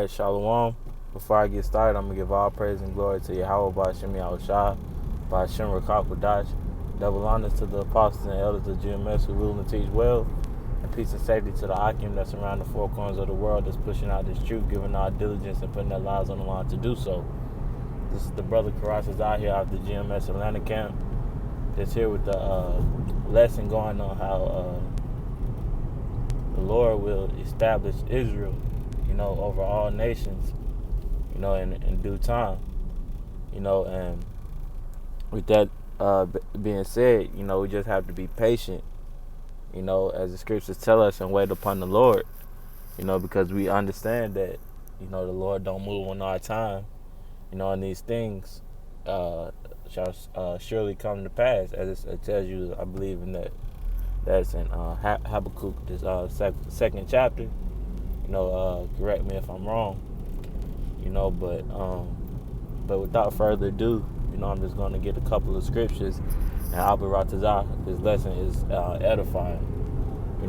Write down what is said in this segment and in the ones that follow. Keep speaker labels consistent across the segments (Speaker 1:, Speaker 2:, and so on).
Speaker 1: Alright, Shalom. Before I get started, I'm going to give all praise and glory to Yahweh Ba'Shem Yahushua, Ba'Shem Rakak. Double honors to the apostles and elders of GMS who rule and teach well, and peace and safety to the Akim that's around the four corners of the world that's pushing out this truth, giving our diligence and putting their lives on the line to do so. This is the brother Karasas out here out the GMS Atlanta camp that's here with the lesson going on how the Lord will establish Israel, over all nations, in due time, and with that being said, we just have to be patient, as the scriptures tell us, and wait upon the Lord, because we understand that, the Lord don't move on our time, and these things shall surely come to pass, as it tells you, I believe in that's in Habakkuk, this second chapter. Correct me if I'm wrong, but without further ado, I'm just going to get a couple of scriptures, and Abaratazah, this lesson is edifying.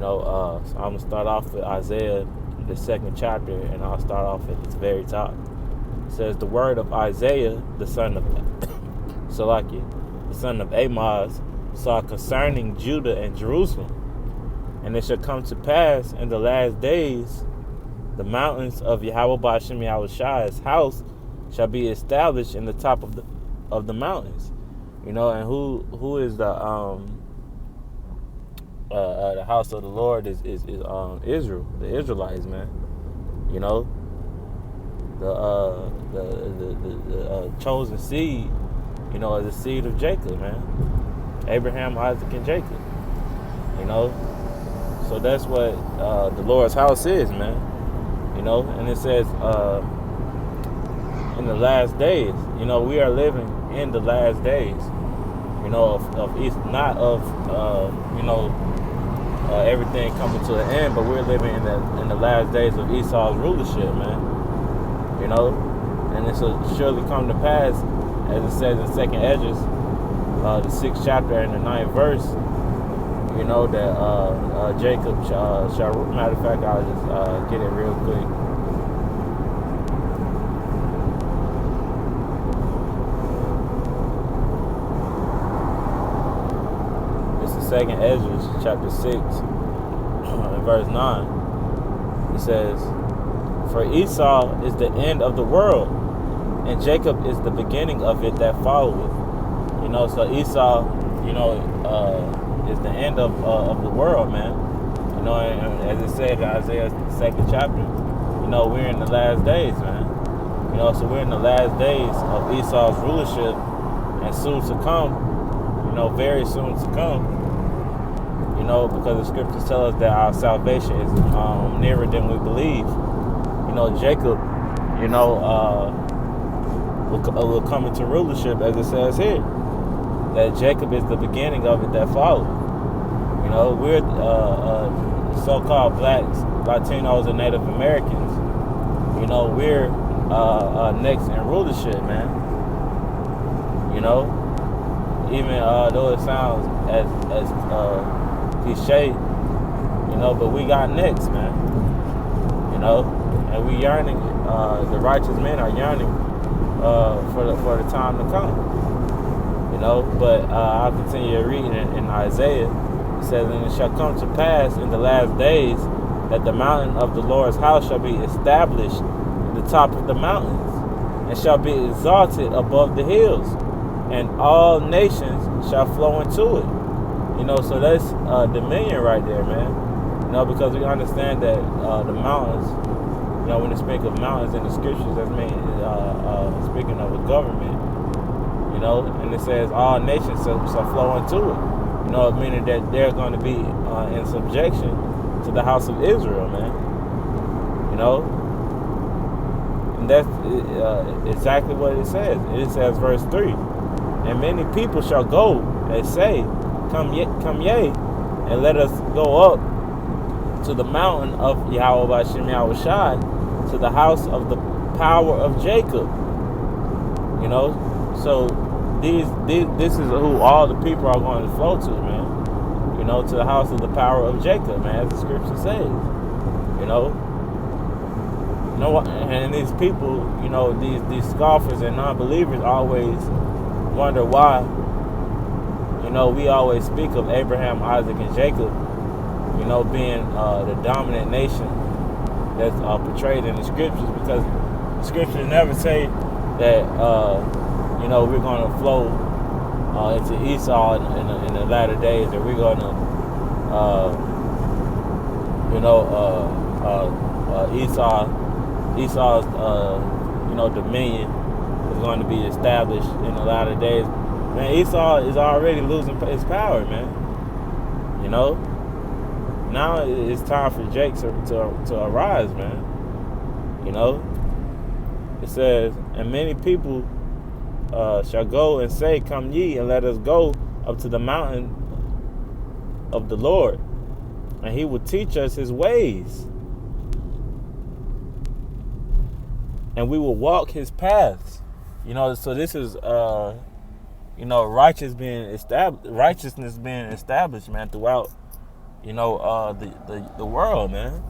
Speaker 1: So I'm going to start off with Isaiah, the second chapter, and I'll start off at its very top. It says, the word of Isaiah, the son of Salakia, the son of Amoz, saw concerning Judah and Jerusalem. And it shall come to pass in the last days, the mountains of Yahweh Ba'Shem Yahushua's house shall be established in the top of the mountains. And who is the house of the Lord is Israel, the Israelites, man. The chosen seed, is the seed of Jacob, man. Abraham, Isaac, and Jacob. So that's what the Lord's house is, man. And it says in the last days, we are living in the last days, not of everything coming to an end, but we're living in the last days of Esau's rulership, man. And it shall surely come to pass, as it says in 2nd Esdras, the 6th chapter and the 9th verse, that Jacob shall, matter of fact, I'll just get it real quick. It's the 2nd Esdras, chapter 6, and verse 9. It says, for Esau is the end of the world, and Jacob is the beginning of it that followeth. So Esau, is the end of the world, man. And as it said in Isaiah's 2nd chapter, we're in the last days, man. So we're in the last days of Esau's rulership, and soon to come, very soon to come, because the scriptures tell us that our salvation is nearer than we believe. Jacob, will come into rulership, as it says here, that Jacob is the beginning of it that follows. We're so-called blacks, Latinos, and Native Americans. We're next in rulership, man. Even though it sounds as cliche, but we got next, man. And we yearning. The righteous men are yearning for the time to come. But I'll continue reading in Isaiah. It says, and it shall come to pass in the last days that the mountain of the Lord's house shall be established in the top of the mountains, and shall be exalted above the hills, and all nations shall flow into it. So that's dominion right there, man. Because we understand that the mountains, when they speak of mountains in the scriptures, that's speaking of a government. And it says all nations shall flow into it. Meaning that they're going to be in subjection to the house of Israel, man. And that's exactly what it says. It says, verse 3, and many people shall go and say, come ye, and let us go up to the mountain of Yahweh Ba'Shem Yahushua, to the house of the power of Jacob. So this is who all the people are going to flow to, man. To the house of the power of Jacob, man, as the scripture says. No, and these people, these scoffers and non-believers always wonder why. We always speak of Abraham, Isaac, and Jacob, being the dominant nation that's portrayed in the scriptures, because the scriptures never say that we're going to flow into Esau in the latter days, or we're going to Esau's dominion is going to be established in the latter days. Man, Esau is already losing his power, man. Now it's time for Jake to arise, man. It says, and many people shall go and say, come ye, and let us go up to the mountain of the Lord, and he will teach us his ways, and we will walk his paths. So this is righteousness being established, man, throughout the world, man.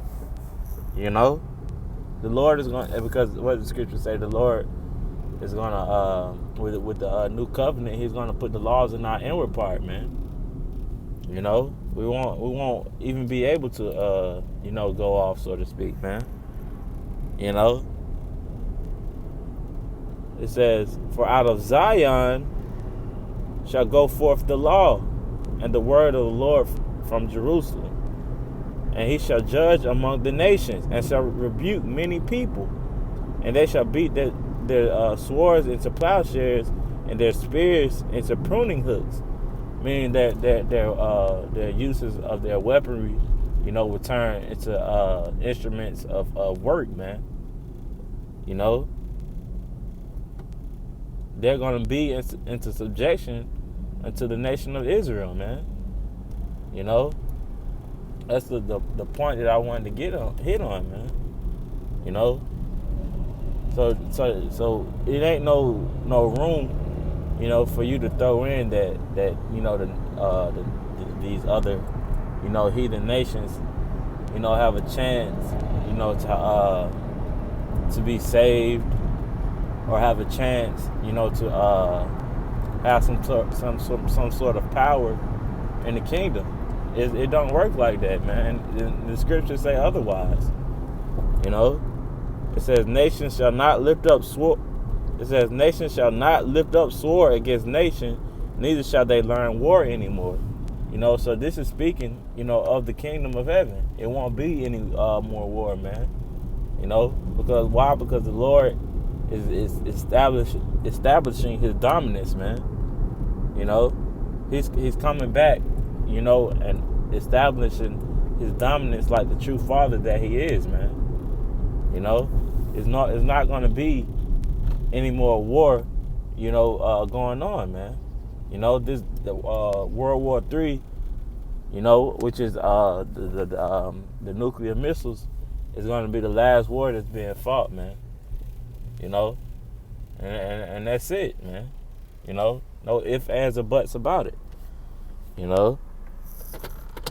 Speaker 1: The Lord is going, because what the scriptures say, the Lord is going to with the new covenant, he's going to put the laws in our inward part, man. We won't even be able to go off, so to speak, man. It says, for out of Zion shall go forth the law and the word of the Lord from Jerusalem. And he shall judge among the nations, and shall rebuke many people. And they shall beat their swords into plowshares, and their spears into pruning hooks. Meaning that their uses of their weaponry, will turn into instruments of work, man. They're going to be into subjection unto the nation of Israel, man. That's the point that I wanted to hit on, man. So it ain't no room, for you to throw in that these other heathen nations have a chance to be saved, or have a chance to have some sort of power in the kingdom. It don't work like that, man. The scriptures say otherwise. It says, nations shall not lift up sword. It says, nation shall not lift up sword against nation, neither shall they learn war anymore. So this is speaking, of the kingdom of heaven. It won't be any more war, man. Because why? Because the Lord is establishing his dominance, man. He's coming back, and establishing his dominance like the true father that he is, man. It's not going to be any more war, going on, man. This World War III, which is the nuclear missiles, is going to be the last war that's being fought, man. And that's it, man. No ifs, ands, or buts about it.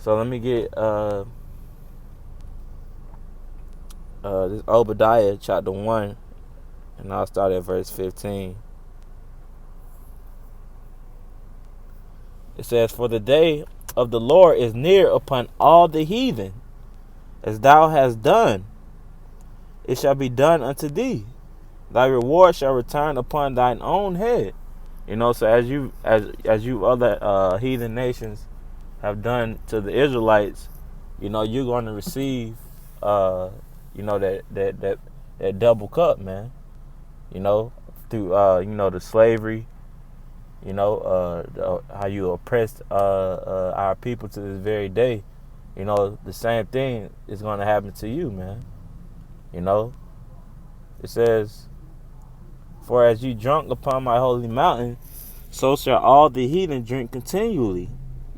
Speaker 1: So let me get this Obadiah chapter 1, and I'll start at verse 15. It says, for the day of the Lord is near upon all the heathen, as thou hast done, it shall be done unto thee. Thy reward shall return upon thine own head. So as you other heathen nations have done to the Israelites, you're going to receive that double cup, man. Through the slavery, how you oppressed our people to this very day. The same thing is going to happen to you, man. It says, for as you drunk upon my holy mountain, so shall all the heathen drink continually.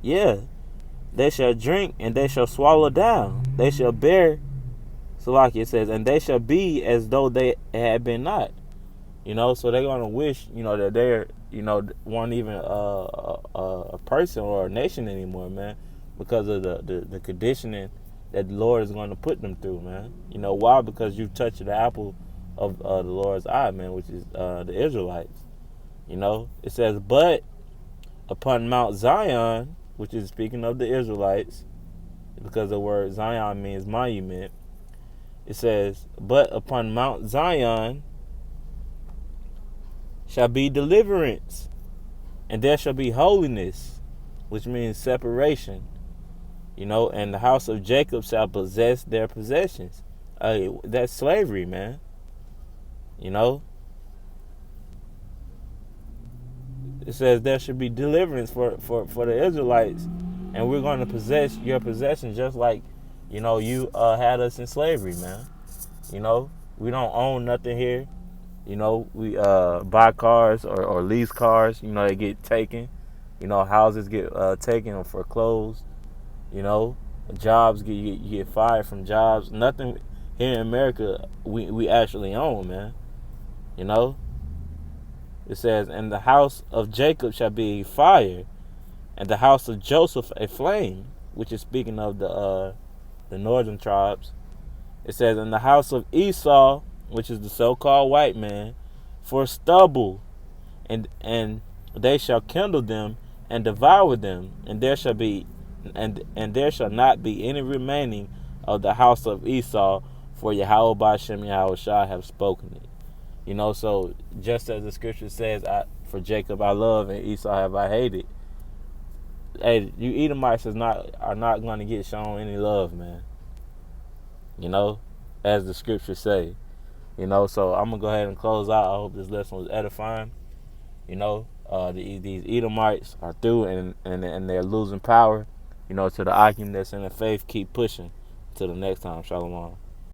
Speaker 1: Yeah, they shall drink, and they shall swallow down. They shall bear, so like it says, and they shall be as though they had been not. So they're going to wish, that they're, weren't even a person or a nation anymore, man, because of the conditioning that the Lord is going to put them through, man. You know why? Because you touched the apple of the Lord's eye, man, which is the Israelites. You know, it says, but upon Mount Zion, which is speaking of the Israelites, because the word Zion means monument. It says, but upon Mount Zion shall be deliverance, and there shall be holiness, which means separation. You know, and the house of Jacob shall possess their possessions. That's slavery, man. You know, it says there should be deliverance for the Israelites, and we're going to possess your possessions just like, you know, you had us in slavery, man. You know, we don't own nothing here. You know, we buy cars or lease cars. You know, they get taken. You know, houses get taken or foreclosed. You know, jobs you get fired from jobs. Nothing here in America we actually own, man. You know, it says, and the house of Jacob shall be a fire, and the house of Joseph a flame, which is speaking of the northern tribes. It says, in the house of Esau, which is the so-called white man, for stubble, and they shall kindle them and devour them, and there shall be and there shall not be any remaining of the house of Esau, for Yahweh Ba'Shem Yahweh Shai have spoken it. You know, so just as the scripture says, for Jacob I love and Esau have I hated. Hey, you Edomites are not going to get shown any love, man. You know, as the scriptures say. You know, so I'm gonna go ahead and close out. I hope this lesson was edifying. You know, these Edomites are through and they're losing power. You know, to the Akim that's in the faith, keep pushing. Till the next time, Shalom.